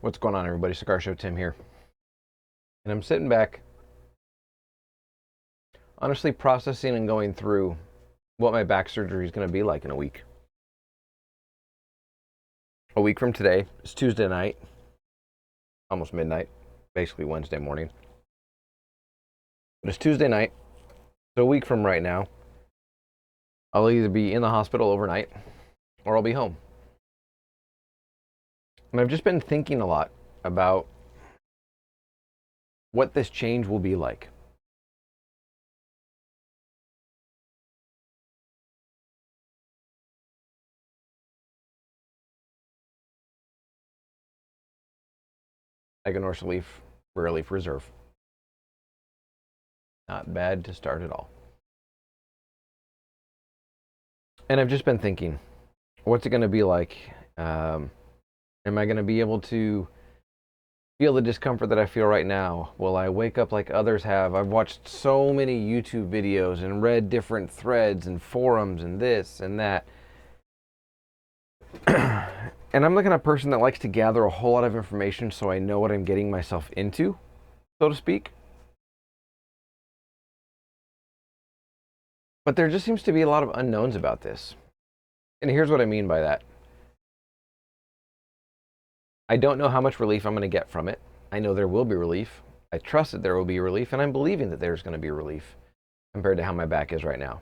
What's going on, everybody? Cigar Show Tim here. And I'm sitting back, honestly processing and going through what my back surgery is going to be like in a week. A week from today, it's Tuesday night, almost midnight, basically Wednesday morning. But it's Tuesday night, so a week from right now, I'll either be in the hospital overnight or I'll be home. And I've just been thinking a lot about what this change will be like. Aganorsa leaf, rare leaf reserve. Not bad to start at all. And I've just been thinking, what's it going to be like? Am I going to be able to feel the discomfort that I feel right now? Will I wake up like others have? I've watched so many YouTube videos and read different threads and forums and this and that. And I'm the kind of person that likes to gather a whole lot of information so I know what I'm getting myself into, so to speak. But there just seems to be a lot of unknowns about this. And here's what I mean by that. I don't know how much relief I'm going to get from it. I know there will be relief. I trust that there will be relief, and I'm believing that there's going to be relief compared to how my back is right now.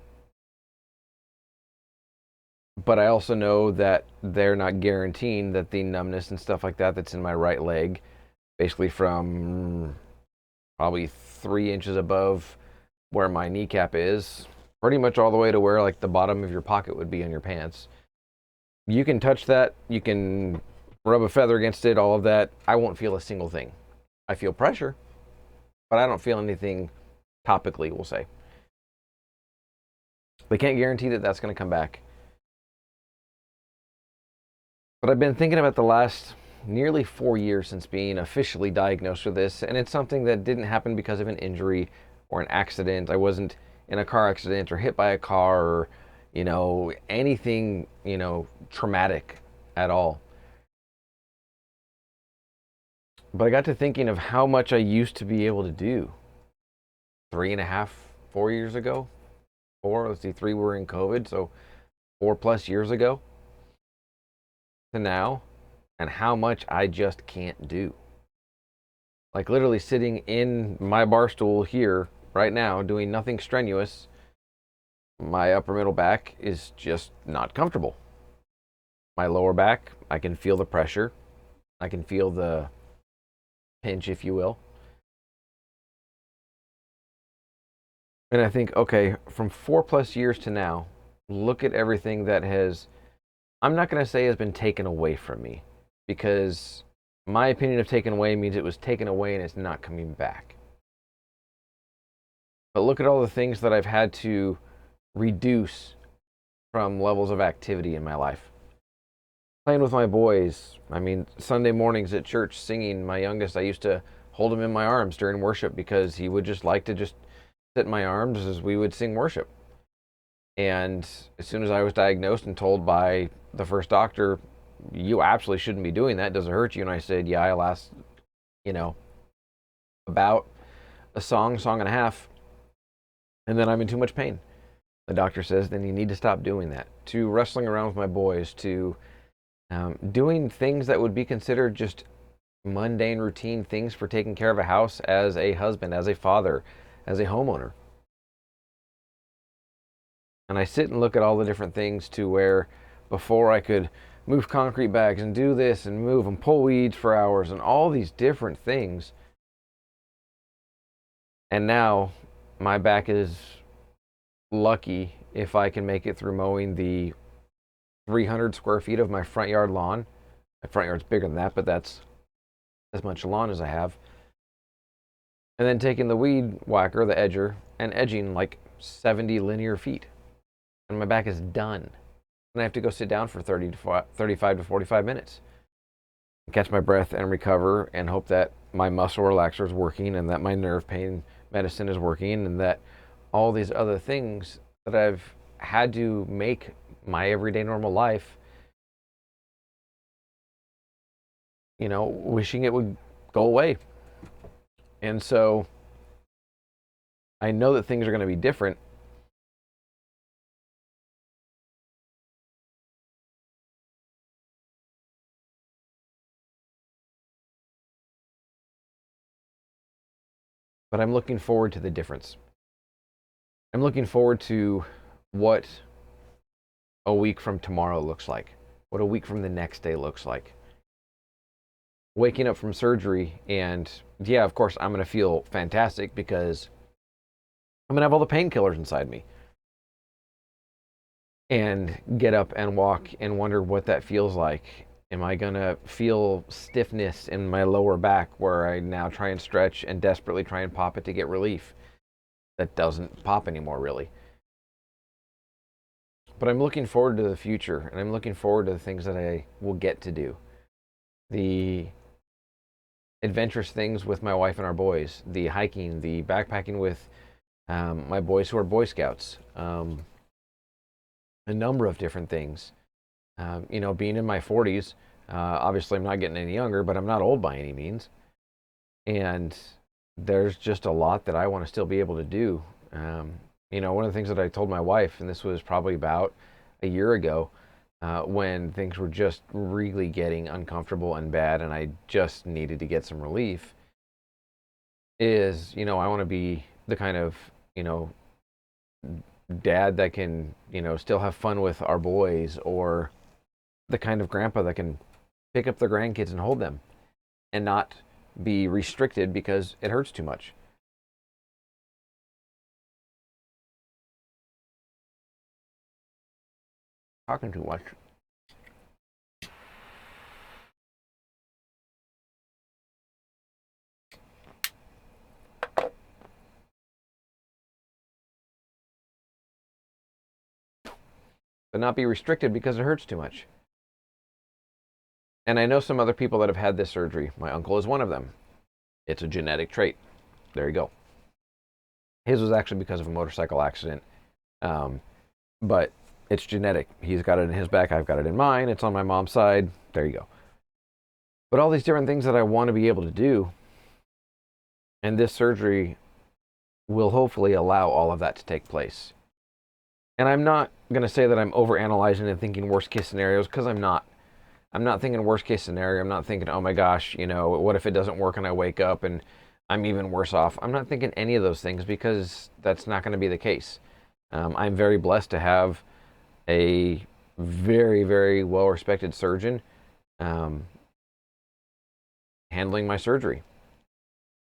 But I also know that they're not guaranteeing that the numbness and stuff like that that's in my right leg, basically from probably 3 inches above where my kneecap is, pretty much all the way to where like the bottom of your pocket would be on your pants. You can touch that, you can rub a feather against it, all of that. I won't feel a single thing. I feel pressure, but I don't feel anything topically, we'll say. They can't guarantee that that's going to come back. But I've been thinking about the last nearly 4 years since being officially diagnosed with this, and it's something that didn't happen because of an injury or an accident. I wasn't in a car accident or hit by a car or, anything, traumatic at all. But I got to thinking of how much I used to be able to do 3.5, 4 years ago. 3 were in COVID, so 4+ years ago to now, and how much I just can't do. Like literally sitting in my bar stool here right now, doing nothing strenuous, my upper middle back is just not comfortable. My lower back, I can feel the pressure. I can feel the pinch, if you will. And I think, okay, from 4+ years to now, look at everything that has, I'm not going to say has been taken away from me, because my opinion of taken away means it was taken away and it's not coming back. But look at all the things that I've had to reduce from levels of activity in my life. Playing with my boys. I mean, Sunday mornings at church singing, my youngest, I used to hold him in my arms during worship because he would just like to just sit in my arms as we would sing worship. And as soon as I was diagnosed and told by the first doctor, you absolutely shouldn't be doing that, does it hurt you? And I said, yeah, I last, about a song and a half, and then I'm in too much pain. The doctor says, then you need to stop doing that. To wrestling around with my boys, to doing things that would be considered just mundane, routine things for taking care of a house as a husband, as a father, as a homeowner. And I sit and look at all the different things to where before I could move concrete bags and do this and move and pull weeds for hours and all these different things. And now my back is lucky if I can make it through mowing the 300 square feet of my front yard lawn. My front yard's bigger than that, but that's as much lawn as I have. And then taking the weed whacker, the edger, and edging like 70 linear feet. And my back is done. And I have to go sit down for 35 to 45 minutes. Catch my breath and recover and hope that my muscle relaxer is working and that my nerve pain medicine is working and that all these other things that I've had to make my everyday normal life, wishing it would go away. And so I know that things are going to be different. But I'm looking forward to the difference. I'm looking forward to what a week from tomorrow looks like, what a week from the next day looks like. Waking up from surgery, and yeah, of course, I'm going to feel fantastic because I'm going to have all the painkillers inside me. And get up and walk and wonder what that feels like. Am I going to feel stiffness in my lower back where I now try and stretch and desperately try and pop it to get relief? That doesn't pop anymore, really. But I'm looking forward to the future, and I'm looking forward to the things that I will get to do. The adventurous things with my wife and our boys, the hiking, the backpacking with my boys who are Boy Scouts, a number of different things. Being in my 40s, obviously I'm not getting any younger, but I'm not old by any means. And there's just a lot that I want to still be able to do. One of the things that I told my wife, and this was probably about a year ago, when things were just really getting uncomfortable and bad, and I just needed to get some relief, is, I want to be the kind of, dad that can, still have fun with our boys, or the kind of grandpa that can pick up their grandkids and hold them and not be restricted because it hurts too much. Talking too much. But not be restricted because it hurts too much. And I know some other people that have had this surgery. My uncle is one of them. It's a genetic trait. There you go. His was actually because of a motorcycle accident. But it's genetic. He's got it in his back. I've got it in mine. It's on my mom's side. There you go. But all these different things that I want to be able to do, and this surgery will hopefully allow all of that to take place. And I'm not going to say that I'm overanalyzing and thinking worst case scenarios, because I'm not. I'm not thinking worst case scenario. I'm not thinking, oh my gosh, what if it doesn't work and I wake up and I'm even worse off? I'm not thinking any of those things, because that's not going to be the case. I'm very blessed to have a very, very well respected surgeon handling my surgery,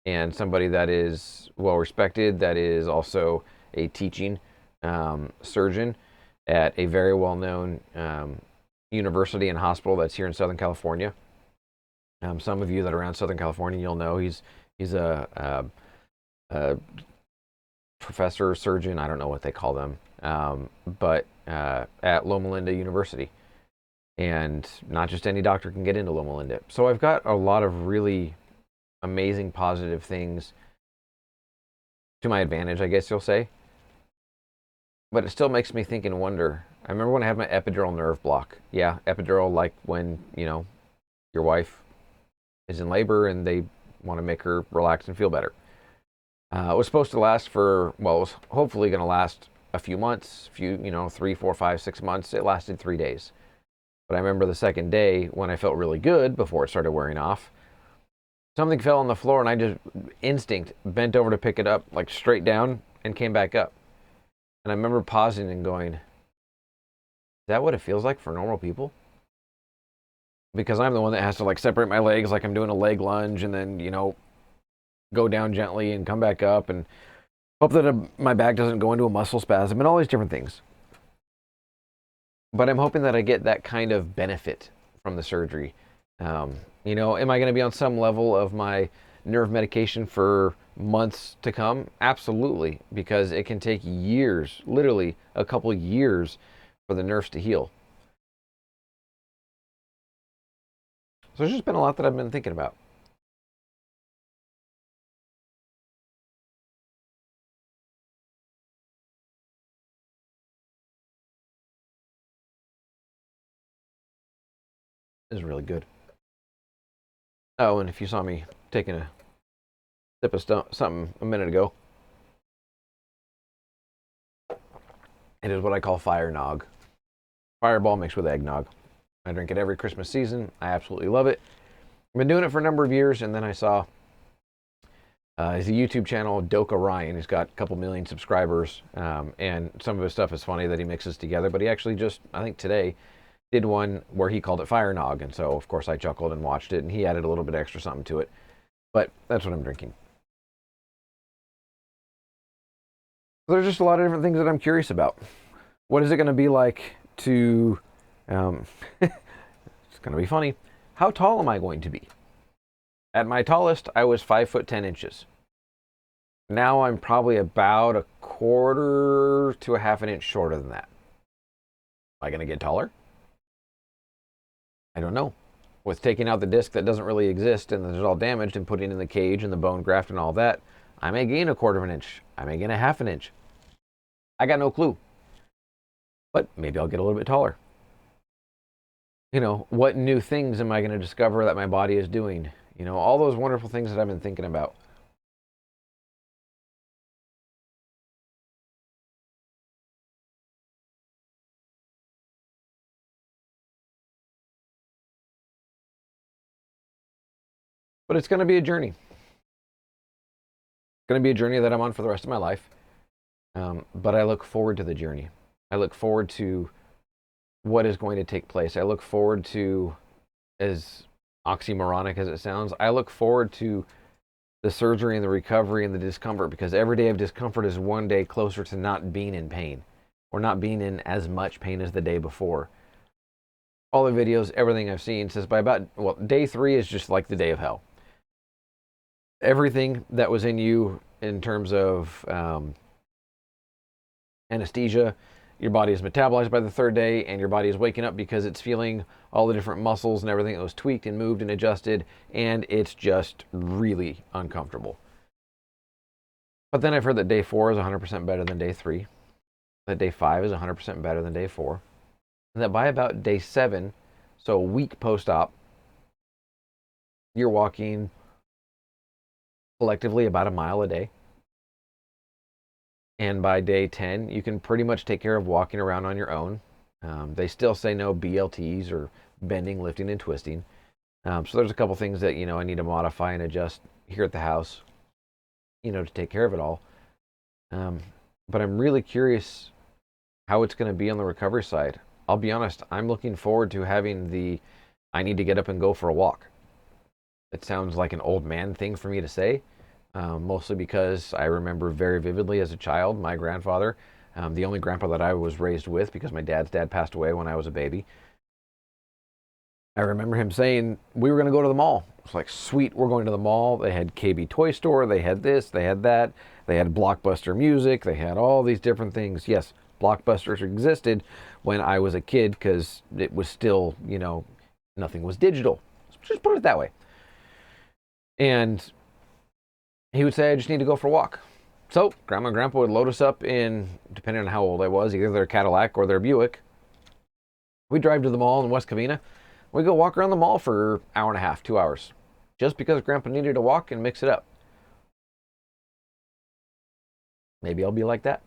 and somebody that is well respected, that is also a teaching surgeon at a very well known university and hospital that's here in Southern California. Some of you that are around Southern California, you'll know he's a professor, surgeon, I don't know what they call them, but at Loma Linda University. And not just any doctor can get into Loma Linda. So I've got a lot of really amazing positive things to my advantage, I guess you'll say. But it still makes me think and wonder. I remember when I had my epidural nerve block. Yeah, epidural, like when, your wife is in labor and they want to make her relax and feel better. It was supposed to last it was hopefully going to last a few months, 3, 4, 5, 6 months. It lasted 3 days. But I remember the second day when I felt really good before it started wearing off, something fell on the floor and I just instinct bent over to pick it up, like straight down, and came back up. And I remember pausing and going, is that what it feels like for normal people? Because I'm the one that has to like separate my legs like I'm doing a leg lunge, and then, go down gently and come back up and hope that my back doesn't go into a muscle spasm and all these different things. But I'm hoping that I get that kind of benefit from the surgery. Am I going to be on some level of my nerve medication for months to come? Absolutely, because it can take years, literally a couple years, for the nerves to heal. So there's just been a lot that I've been thinking about. This is really good. Oh, and if you saw me taking a sip of something a minute ago, it is what I call fire nog. Fireball mixed with eggnog. I drink it every Christmas season. I absolutely love it. I've been doing it for a number of years, and then I saw his YouTube channel, Doka Ryan. He's got a couple million subscribers, and some of his stuff is funny that he mixes together, but he actually just, I think today, did one where he called it Fire Nog, and so, of course, I chuckled and watched it, and he added a little bit extra something to it. But that's what I'm drinking. There's just a lot of different things that I'm curious about. What is it going to be like to... it's going to be funny. How tall am I going to be? At my tallest, I was 5 foot 10 inches. Now I'm probably about a quarter to a half an inch shorter than that. Am I going to get taller? I don't know. With taking out the disc that doesn't really exist and is all damaged and putting in the cage and the bone graft and all that, I may gain a quarter of an inch. I may gain a half an inch. I got no clue. But maybe I'll get a little bit taller. You know, what new things am I going to discover that my body is doing? You know, all those wonderful things that I've been thinking about. But it's going to be a journey. It's going to be a journey that I'm on for the rest of my life. But I look forward to the journey. I look forward to what is going to take place. I look forward to, as oxymoronic as it sounds, I look forward to the surgery and the recovery and the discomfort, because every day of discomfort is one day closer to not being in pain, or not being in as much pain as the day before. All the videos, everything I've seen says by about, well, day 3 is just like the day of hell. Everything that was in you in terms of anesthesia, your body is metabolized by the 3rd day, and your body is waking up because it's feeling all the different muscles and everything that was tweaked and moved and adjusted, and it's just really uncomfortable. But then I've heard that day 4 is 100% better than day 3, that day 5 is 100% better than day 4, and that by about day 7, so a week post-op, you're walking collectively about a mile a day. And by day 10, you can pretty much take care of walking around on your own. They still say no BLTs or bending, lifting, and twisting. So there's a couple things that, I need to modify and adjust here at the house, to take care of it all. But I'm really curious how it's going to be on the recovery side. I'll be honest, I'm looking forward to having I need to get up and go for a walk. It sounds like an old man thing for me to say. Mostly because I remember very vividly as a child, my grandfather, the only grandpa that I was raised with because my dad's dad passed away when I was a baby. I remember him saying, we were going to go to the mall. It's like, sweet, we're going to the mall. They had KB Toy Store, they had this, they had that, they had Blockbuster Music, they had all these different things. Yes, Blockbusters existed when I was a kid because it was still, nothing was digital. Just put it that way. And he would say, I just need to go for a walk. So Grandma and Grandpa would load us up in, depending on how old I was, either their Cadillac or their Buick. We'd drive to the mall in West Covina. We'd go walk around the mall for an hour and a half, 2 hours, just because Grandpa needed to walk and mix it up. Maybe I'll be like that.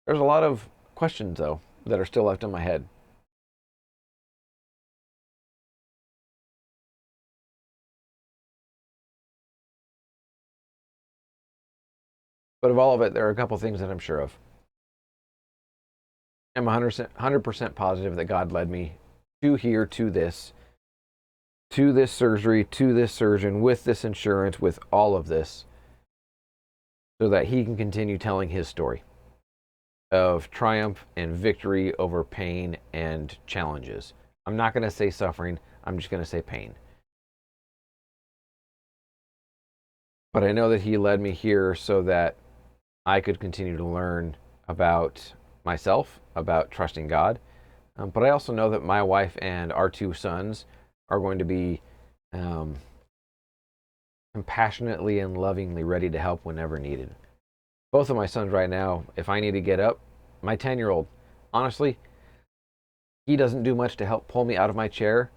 There's a lot of questions, though, that are still left in my head. But of all of it, there are a couple things that I'm sure of. I'm 100% positive that God led me to here, to this surgery, to this surgeon, with this insurance, with all of this, so that he can continue telling his story of triumph and victory over pain and challenges. I'm not going to say suffering, I'm just going to say pain. But I know that he led me here so that I could continue to learn about myself, about trusting God. But I also know that my wife and our 2 sons are going to be compassionately and lovingly ready to help whenever needed. Both of my sons right now, if I need to get up, my 10-year-old, honestly, he doesn't do much to help pull me out of my chair,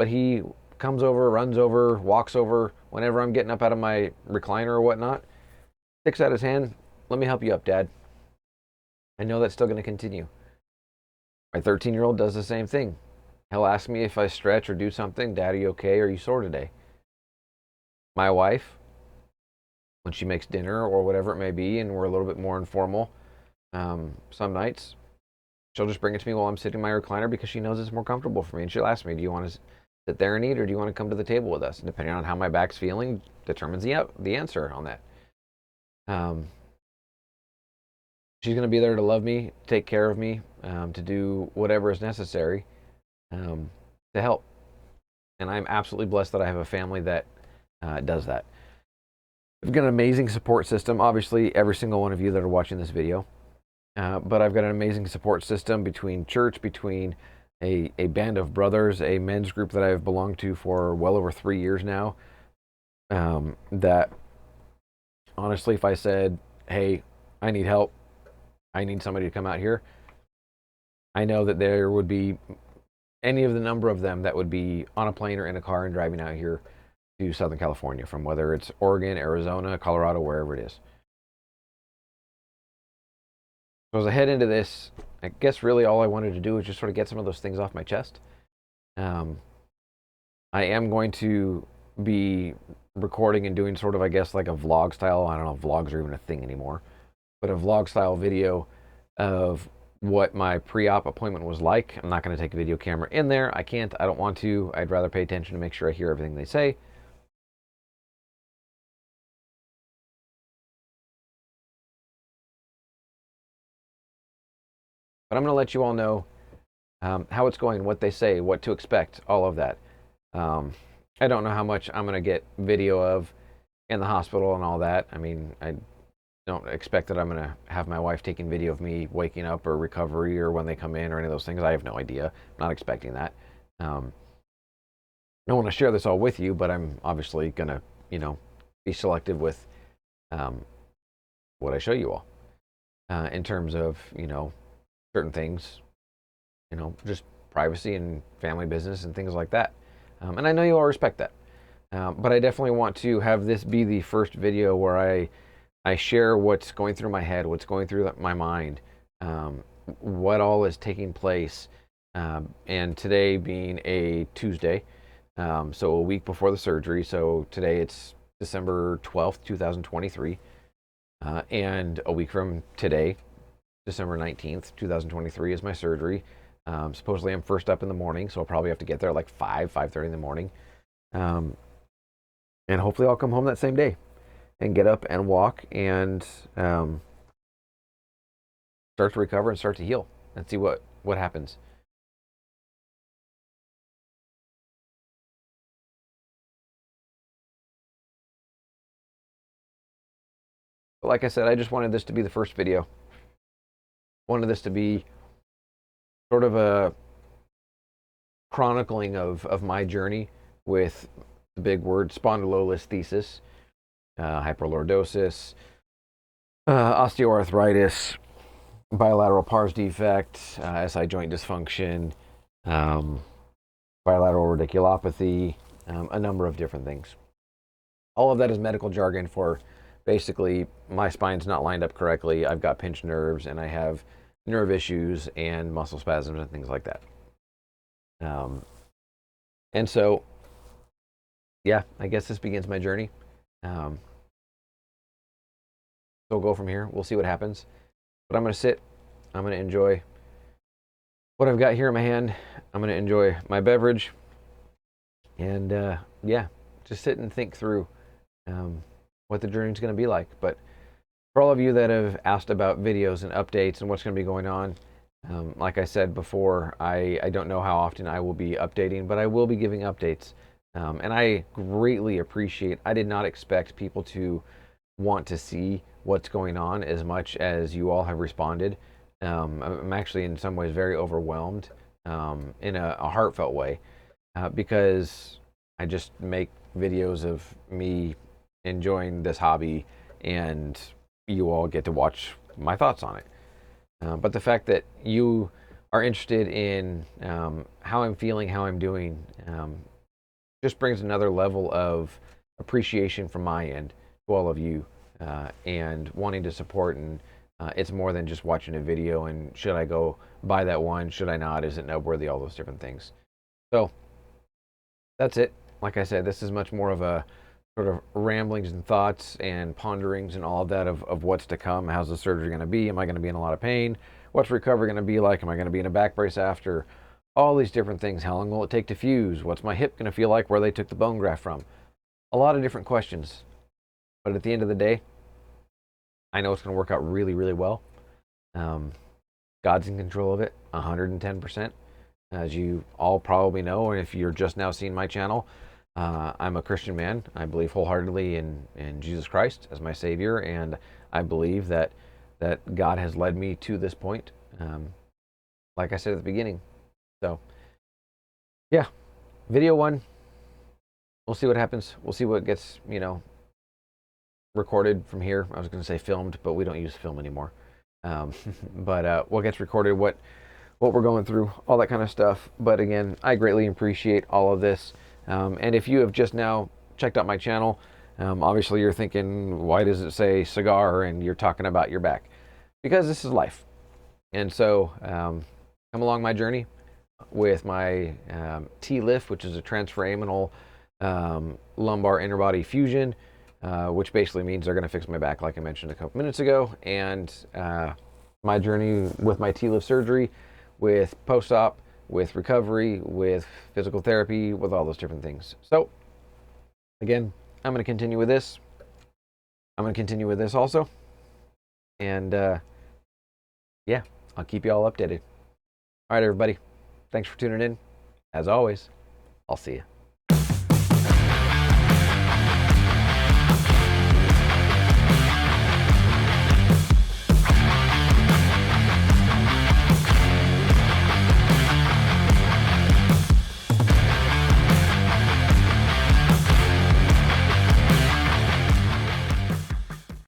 but he comes over, runs over, walks over whenever I'm getting up out of my recliner or whatnot, sticks out his hand. Let me help you up, Dad. I know that's still going to continue. My 13-year-old does the same thing. He'll ask me if I stretch or do something. Dad, are you okay? Are you sore today? My wife, when she makes dinner or whatever it may be, and we're a little bit more informal, some nights, she'll just bring it to me while I'm sitting in my recliner because she knows it's more comfortable for me. And she'll ask me, do you want to sit there and eat, or do you want to come to the table with us? And depending on how my back's feeling, determines the answer on that. She's going to be there to love me, take care of me, to do whatever is necessary to help. And I'm absolutely blessed that I have a family that does that. I've got an amazing support system. Obviously, every single one of you that are watching this video. But I've got an amazing support system between church, between a band of brothers, a men's group that I've belonged to for well over 3 years now. That honestly, if I said, hey, I need help, I need somebody to come out here, I know that there would be any of the number of them that would be on a plane or in a car and driving out here to Southern California, from whether it's Oregon, Arizona, Colorado, wherever it is. So as I head into this, I guess really all I wanted to do is just sort of get some of those things off my chest. I am going to be recording and doing sort of, I guess, like a vlog style. I don't know if vlogs are even a thing anymore, but a vlog style video of what my pre-op appointment was like. I'm not going to take a video camera in there. I can't. I don't want to. I'd rather pay attention to make sure I hear everything they say. But I'm going to let you all know how it's going, what they say, what to expect, all of that. I don't know how much I'm going to get video of in the hospital and all that. I mean, I don't expect that I'm going to have my wife taking video of me waking up or recovery or when they come in or any of those things. I have no idea. I'm not expecting that. I want to share this all with you, but I'm obviously going to, be selective with what I show you all in terms of, certain things, just privacy and family business and things like that. And I know you all respect that. But I definitely want to have this be the first video where I share what's going through my head, what's going through my mind, what all is taking place. And today being a Tuesday, so a week before the surgery. So today it's December 12th, 2023. And a week from today, December 19th, 2023 is my surgery. Supposedly I'm first up in the morning, so I'll probably have to get there at like 5:30 in the morning. And hopefully I'll come home that same day and get up and walk and start to recover and start to heal and see what happens. But like I said, I just wanted this to be the first video. Wanted this to be sort of a chronicling of my journey with the big word spondylolisthesis, hyperlordosis, osteoarthritis, bilateral pars defect, SI joint dysfunction, bilateral radiculopathy, a number of different things. All of that is medical jargon for basically my spine's not lined up correctly. I've got pinched nerves and I have nerve issues and muscle spasms and things like that. And so, yeah, I guess this begins my journey. So we'll go from here. We'll see what happens. But I'm going to sit. I'm going to enjoy what I've got here in my hand. I'm going to enjoy my beverage. And yeah, just sit and think through what the journey is going to be like. But for all of you that have asked about videos and updates and what's going to be going on, like I said before, I don't know how often I will be updating, but I will be giving updates. And I greatly appreciate, I did not expect people to want to see what's going on as much as you all have responded. I'm actually in some ways very overwhelmed in a heartfelt way because I just make videos of me enjoying this hobby and you all get to watch my thoughts on it. But the fact that you are interested in how I'm feeling, how I'm doing, just brings another level of appreciation from my end to all of you, and wanting to support. And it's more than just watching a video and should I go buy that one, should I not, is it noteworthy, all those different things. So that's it. Like I said, this is much more of a sort of ramblings and thoughts and ponderings and all of that of what's to come. How's the surgery going to be? Am I going to be in a lot of pain? What's recovery going to be like? Am I going to be in a back brace after? All these different things. How long will it take to fuse? What's my hip going to feel like where they took the bone graft from? A lot of different questions. But at the end of the day, I know it's going to work out really, really well. God's in control of it 110%. As you all probably know, and if you're just now seeing my channel, I'm a Christian man. I believe wholeheartedly in Jesus Christ as my Savior, and I believe that God has led me to this point, like I said at the beginning. So, yeah, video one. We'll see what happens. We'll see what gets, recorded from here. I was going to say filmed, but we don't use film anymore. But what gets recorded, what we're going through, all that kind of stuff. But again, I greatly appreciate all of this. And if you have just now checked out my channel, obviously you're thinking, why does it say cigar and you're talking about your back? Because this is life. And so come along my journey with my TLIF, which is a transforaminal lumbar interbody fusion, which basically means they're going to fix my back, like I mentioned a couple minutes ago. And my journey with my TLIF surgery, with post-op, with recovery, with physical therapy, with all those different things. So, again, I'm going to continue with this. I'm going to continue with this also. And, yeah, I'll keep you all updated. All right, everybody. Thanks for tuning in. As always, I'll see you.